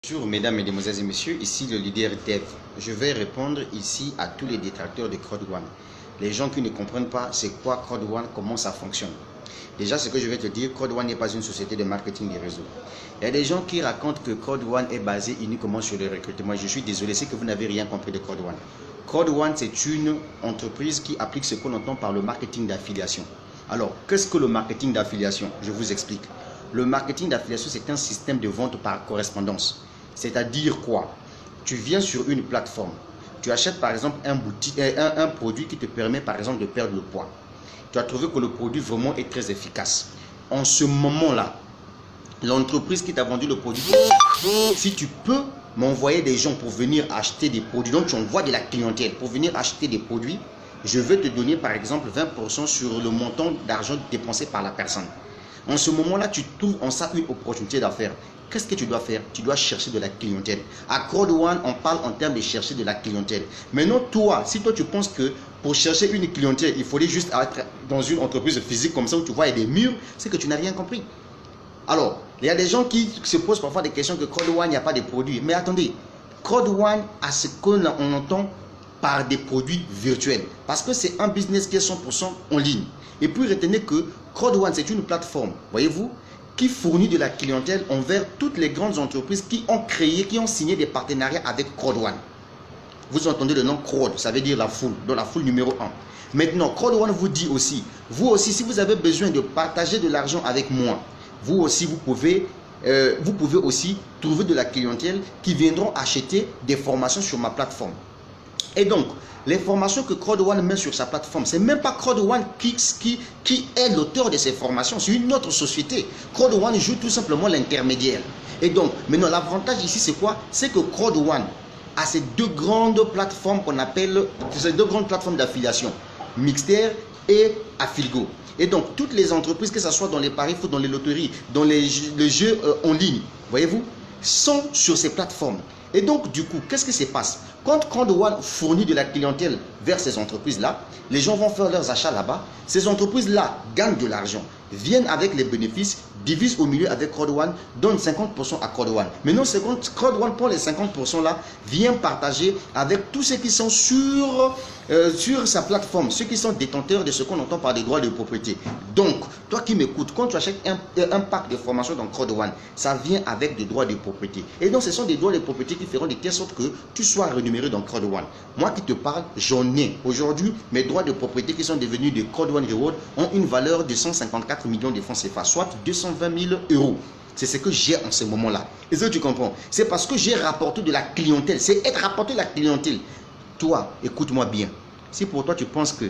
Bonjour mesdames, mesdemoiselles et messieurs, ici le leader Dev. Je vais répondre ici à tous les détracteurs de CrowdOne. Les gens qui ne comprennent pas c'est quoi CrowdOne, comment ça fonctionne. Déjà ce que je vais te dire, CrowdOne n'est pas une société de marketing des réseaux. Il y a des gens qui racontent que CrowdOne est basé uniquement sur le recrutement. Je suis désolé, c'est que vous n'avez rien compris de CrowdOne. CrowdOne c'est une entreprise qui applique ce qu'on entend par le marketing d'affiliation. Alors, qu'est-ce que le marketing d'affiliation? Je vous explique. Le marketing d'affiliation c'est un système de vente par correspondance. C'est-à-dire quoi? Tu viens sur une plateforme, tu achètes par exemple un produit qui te permet par exemple de perdre le poids. Tu as trouvé que le produit vraiment est très efficace. En ce moment-là, l'entreprise qui t'a vendu le produit, si tu peux m'envoyer des gens pour venir acheter des produits, donc tu envoies de la clientèle pour venir acheter des produits, je vais te donner par exemple 20% sur le montant d'argent dépensé par la personne. En ce moment-là, tu trouves en ça une opportunité d'affaires. Qu'est-ce que tu dois faire? Tu dois chercher de la clientèle. À CrowdOne, on parle en termes de chercher de la clientèle. Maintenant, toi, si toi tu penses que pour chercher une clientèle, il faudrait juste être dans une entreprise physique comme ça où tu vois il y a des murs, c'est que tu n'as rien compris. Alors, il y a des gens qui se posent parfois des questions que CrowdOne, il n'y a pas de produits. Mais attendez, CrowdOne a ce qu'on entend par des produits virtuels. Parce que c'est un business qui est 100% en ligne. Et puis retenez que CrowdOne, c'est une plateforme, voyez-vous, qui fournit de la clientèle envers toutes les grandes entreprises qui ont créé, qui ont signé des partenariats avec CrowdOne. Vous entendez le nom Crowd, ça veut dire la foule, donc la foule numéro 1. Maintenant, CrowdOne vous dit aussi, vous aussi, si vous avez besoin de partager de l'argent avec moi, vous aussi, vous pouvez aussi trouver de la clientèle qui viendront acheter des formations sur ma plateforme. Et donc, les formations que CrowdOne met sur sa plateforme, c'est même pas CrowdOne qui est l'auteur de ces formations, c'est une autre société. CrowdOne joue tout simplement l'intermédiaire. Et donc, maintenant, l'avantage ici, c'est quoi? C'est que CrowdOne a ces deux grandes plateformes qu'on appelle, ces deux grandes plateformes d'affiliation, Mixter et Affiligo. Et donc, toutes les entreprises, que ce soit dans les paris foot, dans les loteries, dans les jeux en ligne, voyez-vous, sont sur ces plateformes. Et donc, du coup, qu'est-ce qui se passe? Quand CrowdOne fournit de la clientèle vers ces entreprises-là, les gens vont faire leurs achats là-bas. Ces entreprises-là gagnent de l'argent, viennent avec les bénéfices, divisent au milieu avec CrowdOne, donnent 50% à CrowdOne. Maintenant, CrowdOne, pour les 50% là, vient partager avec tous ceux qui sont sur sa plateforme, ceux qui sont détenteurs de ce qu'on entend par des droits de propriété. Donc, toi qui m'écoutes, quand tu achètes un pack de formation dans CrowdOne, ça vient avec des droits de propriété. Et donc, ce sont des droits de propriété qui feront de telle sorte que tu sois rémunéré dans CrowdOne. Moi qui te parle, j'en ai. Aujourd'hui, mes droits de propriété qui sont devenus de CrowdOne Reward ont une valeur de 154 millions de francs CFA, soit 220 000 euros. C'est ce que j'ai en ce moment-là. Et ça, tu comprends? C'est parce que j'ai rapporté de la clientèle. C'est être rapporté de la clientèle. Toi, écoute-moi bien. Si pour toi, tu penses que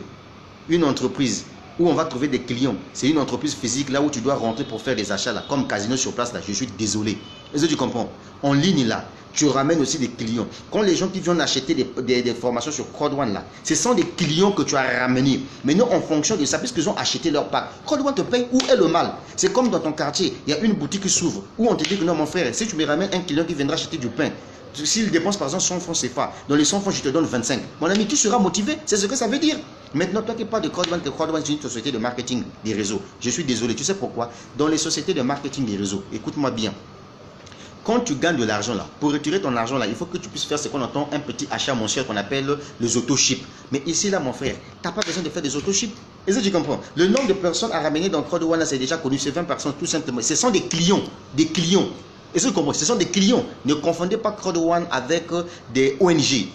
une entreprise où on va trouver des clients, c'est une entreprise physique là où tu dois rentrer pour faire des achats là, comme Casino sur place là, je suis désolé. Est-ce que tu comprends? En ligne là, tu ramènes aussi des clients. Quand les gens qui viennent acheter des formations sur CrowdOne là, ce sont des clients que tu as ramenés. Maintenant, en fonction de ça, puisqu'ils ont acheté leur pack, CrowdOne te paye. Où est le mal? C'est comme dans ton quartier, il y a une boutique qui s'ouvre, où on te dit que non mon frère, si tu me ramènes un client qui viendra acheter du pain, s'il dépense par exemple 100 francs CFA, dans les 100 francs je te donne 25. Mon ami, tu seras motivé, c'est ce que ça veut dire. Maintenant, toi qui parles de CrowdOne, c'est une société de marketing des réseaux. Je suis désolé, tu sais pourquoi? Dans les sociétés de marketing des réseaux, écoute-moi bien. Quand tu gagnes de l'argent là, pour retirer ton argent là, il faut que tu puisses faire ce qu'on entend un petit achat mensuel qu'on appelle les auto-chips. Mais ici là, mon frère, tu n'as pas besoin de faire des auto-chips. Est-ce que tu comprends? Le nombre de personnes à ramener dans CrowdOne là, c'est déjà connu, c'est 20 personnes tout simplement. Ce sont des clients, des clients. Est-ce que tu comprends? Ce sont des clients. Ne confondez pas CrowdOne avec des ONG.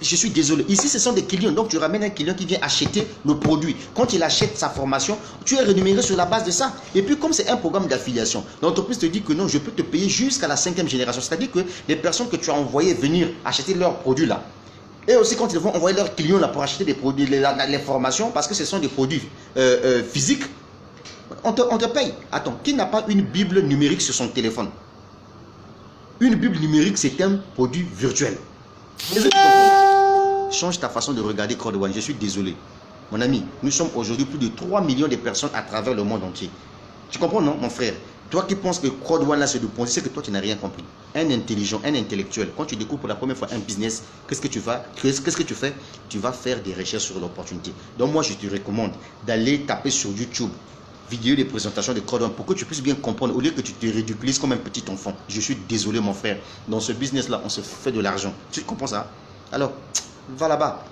Je suis désolé. Ici, ce sont des clients. Donc, tu ramènes un client qui vient acheter le produit. Quand il achète sa formation, tu es rémunéré sur la base de ça. Et puis, comme c'est un programme d'affiliation, l'entreprise te dit que non, je peux te payer jusqu'à la 5e génération. C'est-à-dire que les personnes que tu as envoyées venir acheter leurs produits là, et aussi quand ils vont envoyer leurs clients là pour acheter des produits, les formations, parce que ce sont des produits physiques, on te paye. Attends, qui n'a pas une Bible numérique sur son téléphone? Une Bible numérique, c'est un produit virtuel. Change ta façon de regarder CrowdOne. Je suis désolé. Mon ami, nous sommes aujourd'hui plus de 3 millions de personnes à travers le monde entier. Tu comprends, non, mon frère? Toi qui penses que CrowdOne là c'est de penser, c'est que toi tu n'as rien compris. Un intelligent, un intellectuel, quand tu découvres pour la première fois un business, qu'est-ce que tu fais? Tu vas faire des recherches sur l'opportunité. Donc moi je te recommande d'aller taper sur YouTube vidéos de présentation de Code One pour que tu puisses bien comprendre, au lieu que tu te ridiculises comme un petit enfant. Je suis désolé mon frère, dans ce business là on se fait de l'argent, tu comprends ça? Alors va là-bas.